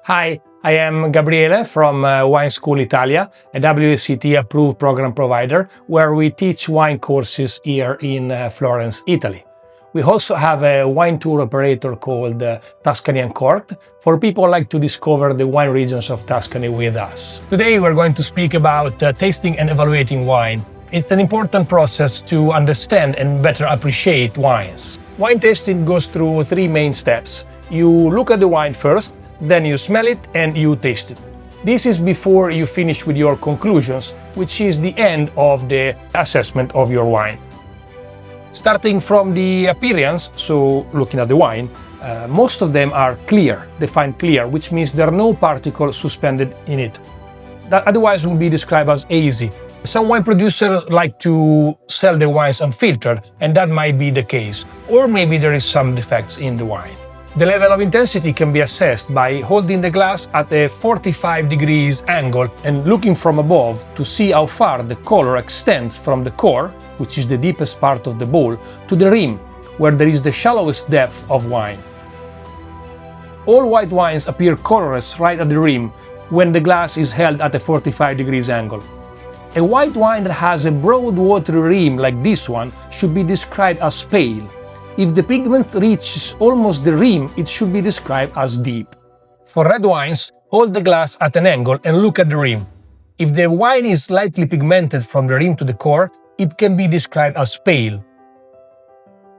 Hi, I am Gabriele from Wine School Italia, a WSET approved program provider where we teach wine courses here in Florence, Italy. We also have a wine tour operator called Tuscany Uncorked for people who like to discover the wine regions of Tuscany with us. Today we're going to speak about tasting and evaluating wine. It's an important process to understand and better appreciate wines. Wine tasting goes through three main steps. You look at the wine first, then you smell it and you taste it. This is before you finish with your conclusions, which is the end of the assessment of your wine. Starting from the appearance, so looking at the wine, most of them are clear, defined clear, which means there are no particles suspended in it. That otherwise would be described as hazy. Some wine producers like to sell their wines unfiltered, and that might be the case. Or maybe there is some defects in the wine. The level of intensity can be assessed by holding the glass at a 45 degrees angle and looking from above to see how far the color extends from the core, which is the deepest part of the bowl, to the rim, where there is the shallowest depth of wine. All white wines appear colorless right at the rim when the glass is held at a 45 degrees angle. A white wine that has a broad watery rim like this one should be described as pale. If the pigment reaches almost the rim, it should be described as deep. For red wines, hold the glass at an angle and look at the rim. If the wine is slightly pigmented from the rim to the core, it can be described as pale.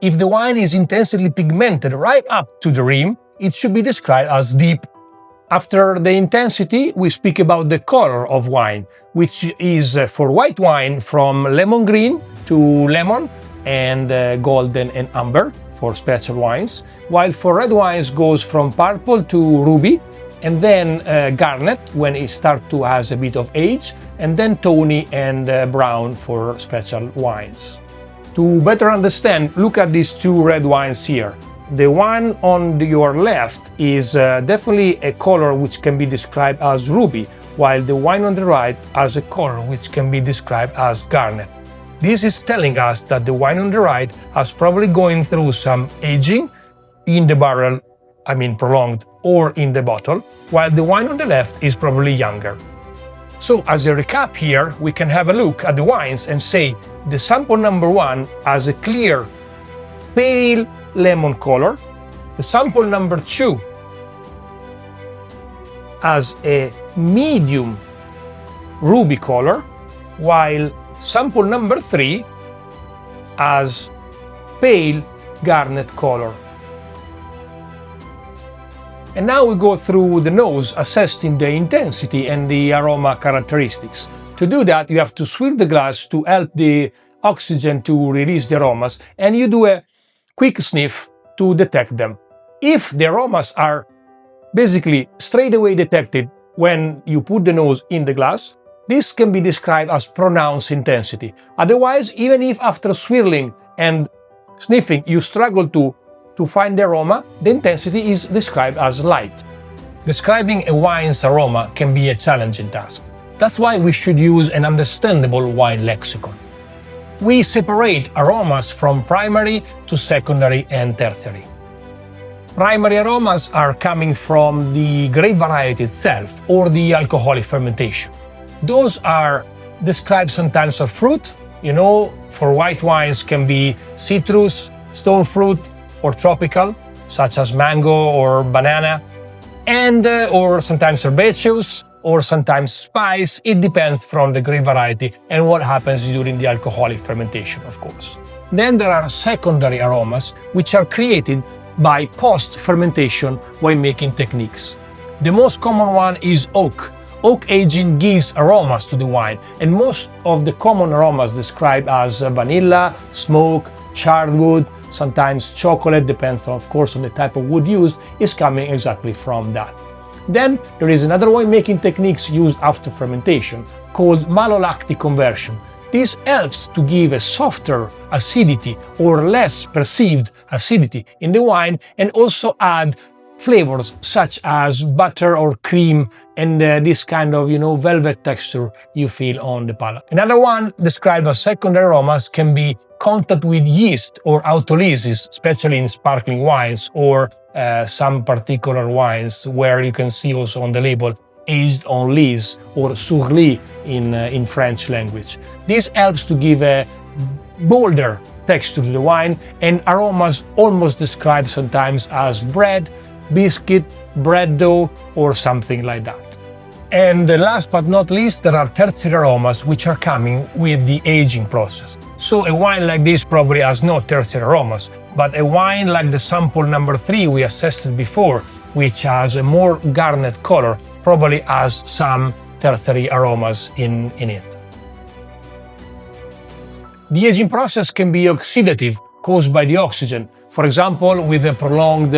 If the wine is intensely pigmented right up to the rim, it should be described as deep. After the intensity, we speak about the color of wine, which is for white wine from lemon green to lemon, and golden and amber for special wines, while for red wines goes from purple to ruby, and then garnet when it starts to has a bit of age, and then tawny and brown for special wines. To better understand, look at these two red wines here. The one on your left is definitely a color which can be described as ruby, while the wine on the right has a color which can be described as garnet. This is telling us that the wine on the right has probably going through some aging in the barrel, prolonged, or in the bottle, while the wine on the left is probably younger. So as a recap here, we can have a look at the wines and say the sample number 1 has a clear, pale lemon color. The sample number 2 has a medium ruby color, while sample number 3 has pale garnet color. And now we go through the nose, assessing the intensity and the aroma characteristics. To do that, you have to swirl the glass to help the oxygen to release the aromas, and you do a quick sniff to detect them. If the aromas are basically straight away detected when you put the nose in the glass, this can be described as pronounced intensity. Otherwise, even if after swirling and sniffing you struggle to find the aroma, the intensity is described as light. Describing a wine's aroma can be a challenging task. That's why we should use an understandable wine lexicon. We separate aromas from primary to secondary and tertiary. Primary aromas are coming from the grape variety itself or the alcoholic fermentation. Those are described sometimes as fruit. For white wines can be citrus, stone fruit, or tropical, such as mango or banana, and or sometimes herbaceous, or sometimes spice. It depends from the grape variety and what happens during the alcoholic fermentation, of course. Then there are secondary aromas, which are created by post-fermentation winemaking techniques. The most common one is oak. Oak aging gives aromas to the wine, and most of the common aromas described as vanilla, smoke, charred wood, sometimes chocolate, depends of course on the type of wood used, is coming exactly from that. Then there is another winemaking techniques used after fermentation called malolactic conversion. This helps to give a softer acidity or less perceived acidity in the wine, and also add flavors such as butter or cream and this kind of, velvet texture you feel on the palate. Another one described as secondary aromas can be contact with yeast or autolysis, especially in sparkling wines or some particular wines where you can see also on the label aged on lees or sur lie in French language. This helps to give a bolder texture to the wine, and aromas almost described sometimes as bread, biscuit, bread dough, or something like that. And last but not least, there are tertiary aromas which are coming with the aging process. So a wine like this probably has no tertiary aromas, but a wine like the sample number 3 we assessed before, which has a more garnet color, probably has some tertiary aromas in it. The aging process can be oxidative, caused by the oxygen, for example, with a prolonged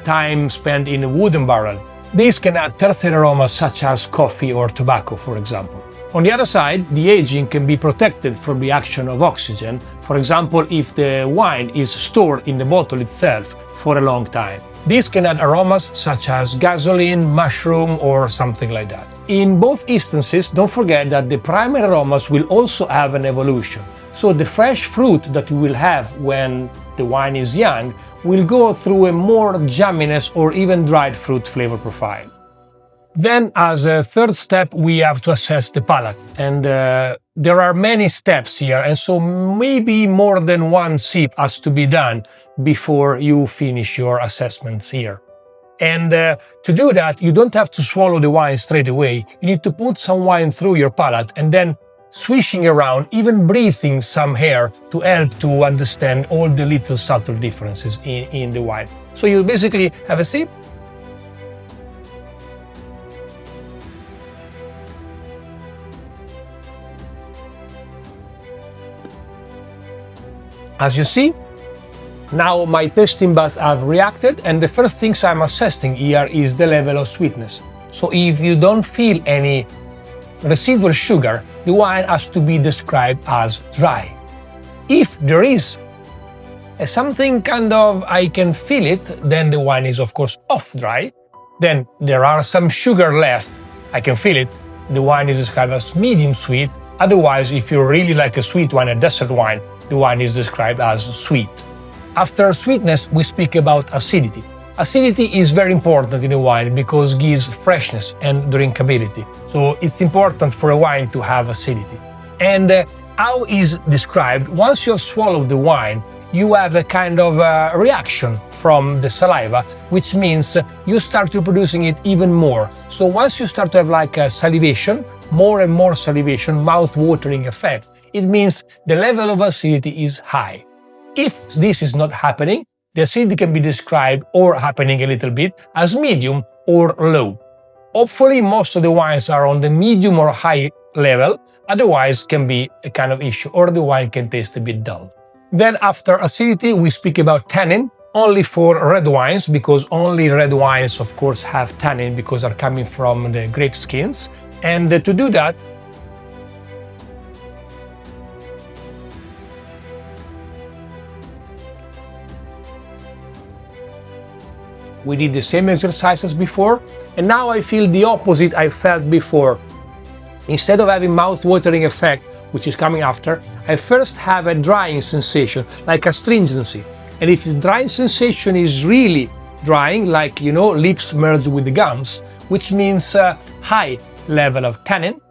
time spent in a wooden barrel. These can add tertiary aromas such as coffee or tobacco, for example. On the other side, the aging can be protected from the action of oxygen, for example, if the wine is stored in the bottle itself for a long time. These can add aromas such as gasoline, mushroom, or something like that. In both instances, don't forget that the primary aromas will also have an evolution. So the fresh fruit that you will have when the wine is young will go through a more jamminess or even dried fruit flavor profile. Then, as a third step, we have to assess the palate. And there are many steps here, and so maybe more than one sip has to be done before you finish your assessments here. And to do that, you don't have to swallow the wine straight away. You need to put some wine through your palate and then swishing around, even breathing some air to help to understand all the little subtle differences in the wine. So you basically have a sip, as you see. Now my tasting buds have reacted, and the first things I'm assessing here is the level of sweetness. So if you don't feel any residual sugar, the wine has to be described as dry. If there is something kind of I can feel it, then the wine is of course off dry. Then there are some sugar left, I can feel it, the wine is described as medium sweet. Otherwise, if you really like a sweet wine, a dessert wine, the wine is described as sweet. After sweetness, we speak about acidity. Acidity is very important in a wine because it gives freshness and drinkability. So it's important for a wine to have acidity. And how is described? Once you have swallowed the wine, you have a kind of reaction from the saliva, which means you start to producing it even more. So once you start to have like a salivation, more and more salivation, mouth-watering effect, it means the level of acidity is high. If this is not happening, the acidity can be described, or happening a little bit, as medium or low. Hopefully most of the wines are on the medium or high level, otherwise can be a kind of issue, or the wine can taste a bit dull. Then after acidity, we speak about tannin, only for red wines, because only red wines of course have tannin because are coming from the grape skins. And to do that, we did the same exercise as before, and now I feel the opposite I felt before. Instead of having mouth-watering effect, which is coming after, I first have a drying sensation, like astringency. And if the drying sensation is really drying, like, lips merge with the gums, which means high level of tannin.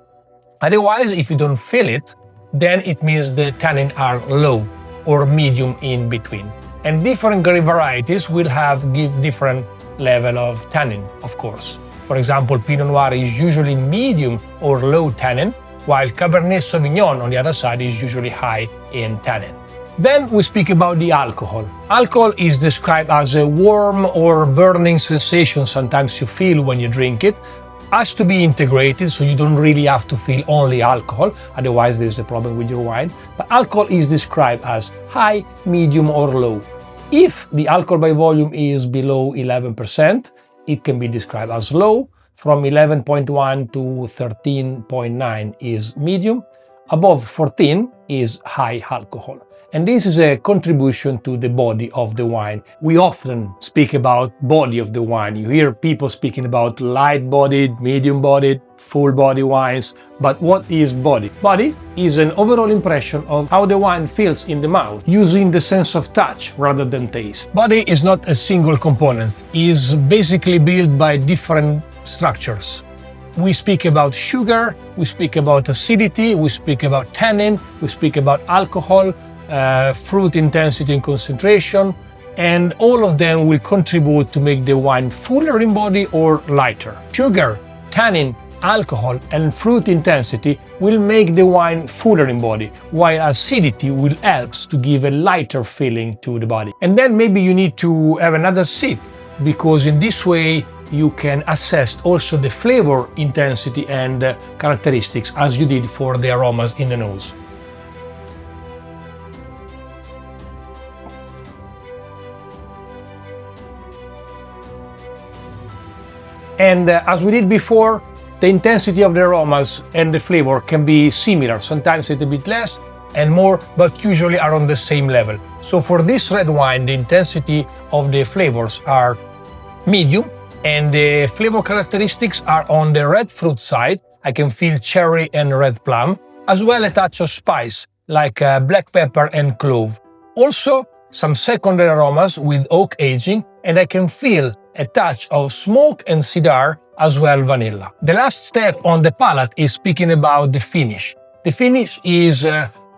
Otherwise, if you don't feel it, then it means the tannin are low or medium in between. And different grape varieties will give different level of tannin, of course. For example, Pinot Noir is usually medium or low tannin, while Cabernet Sauvignon, on the other side, is usually high in tannin. Then we speak about the alcohol. Alcohol is described as a warm or burning sensation sometimes you feel when you drink it. Has to be integrated, so you don't really have to feel only alcohol, otherwise there's a problem with your wine. But alcohol is described as high, medium or low. If the alcohol by volume is below 11%, it can be described as low. From 11.1 to 13.9 is medium. Above 14 is high alcohol. And this is a contribution to the body of the wine. We often speak about body of the wine. You hear people speaking about light-bodied, medium-bodied, full-body wines. But what is body? Body is an overall impression of how the wine feels in the mouth, using the sense of touch rather than taste. Body is not a single component. It is basically built by different structures. We speak about sugar, we speak about acidity, we speak about tannin, we speak about alcohol, fruit intensity and concentration, and all of them will contribute to make the wine fuller in body or lighter. Sugar, tannin, alcohol, and fruit intensity will make the wine fuller in body, while acidity will help to give a lighter feeling to the body. And then maybe you need to have another sip, because in this way you can assess also the flavor intensity and characteristics as you did for the aromas in the nose. And as we did before, the intensity of the aromas and the flavor can be similar, sometimes a little bit less and more, but usually are on the same level. So for this red wine, the intensity of the flavors are medium, and the flavor characteristics are on the red fruit side. I can feel cherry and red plum, as well a touch of spice, like black pepper and clove. Also, some secondary aromas with oak aging, and I can feel a touch of smoke and cedar, as well vanilla. The last step on the palate is speaking about the finish. The finish is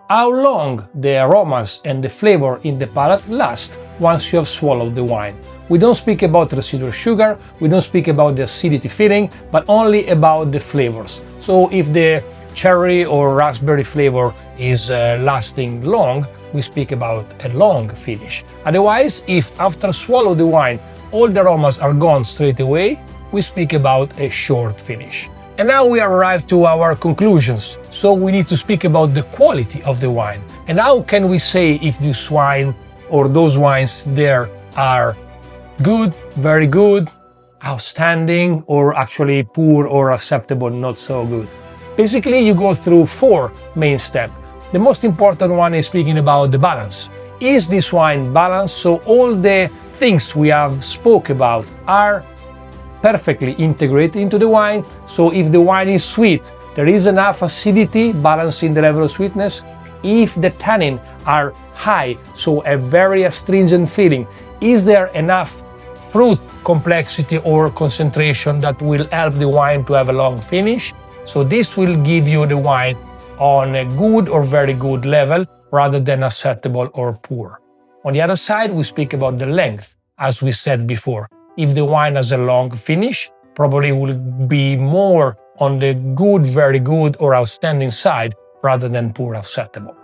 how long the aromas and the flavor in the palate last once you have swallowed the wine. We don't speak about residual sugar, we don't speak about the acidity feeling, but only about the flavors. So if the cherry or raspberry flavor is lasting long, we speak about a long finish. Otherwise, if after swallow the wine, all the aromas are gone straight away, we speak about a short finish. And now we are arrived to our conclusions. So we need to speak about the quality of the wine. And how can we say if this wine or those wines there are good, very good, outstanding, or actually poor or acceptable, not so good? Basically, you go through 4 main steps. The most important one is speaking about the balance. Is this wine balanced? So all the things we have spoke about are perfectly integrated into the wine. So if the wine is sweet, there is enough acidity balancing the level of sweetness. If the tannin are high, so a very astringent feeling, is there enough fruit complexity or concentration that will help the wine to have a long finish? So this will give you the wine on a good or very good level rather than acceptable or poor. On the other side, we speak about the length, as we said before. If the wine has a long finish, probably will be more on the good, very good, or outstanding side rather than poor, acceptable.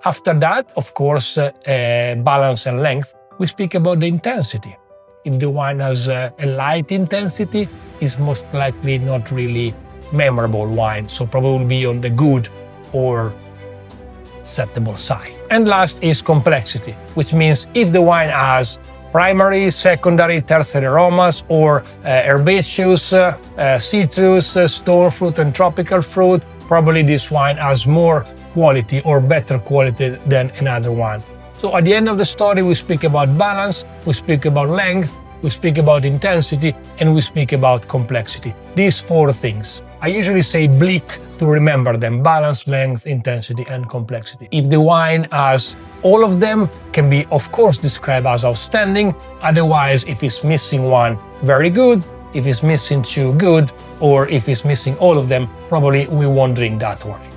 After that, of course, balance and length, we speak about the intensity. If the wine has a light intensity, it's most likely not really memorable wine, so probably will be on the good or acceptable side. And last is complexity, which means if the wine has primary, secondary, tertiary aromas, or herbaceous, citrus, stone fruit, and tropical fruit, probably this wine has more quality or better quality than another one. So at the end of the story, we speak about balance, we speak about length, we speak about intensity, and we speak about complexity. These 4 things. I usually say bleak to remember them: balance, length, intensity, and complexity. If the wine has all of them, can be of course described as outstanding. Otherwise, if it's missing one, very good. If it's missing 2, good. Or if it's missing all of them, probably we won't drink that wine.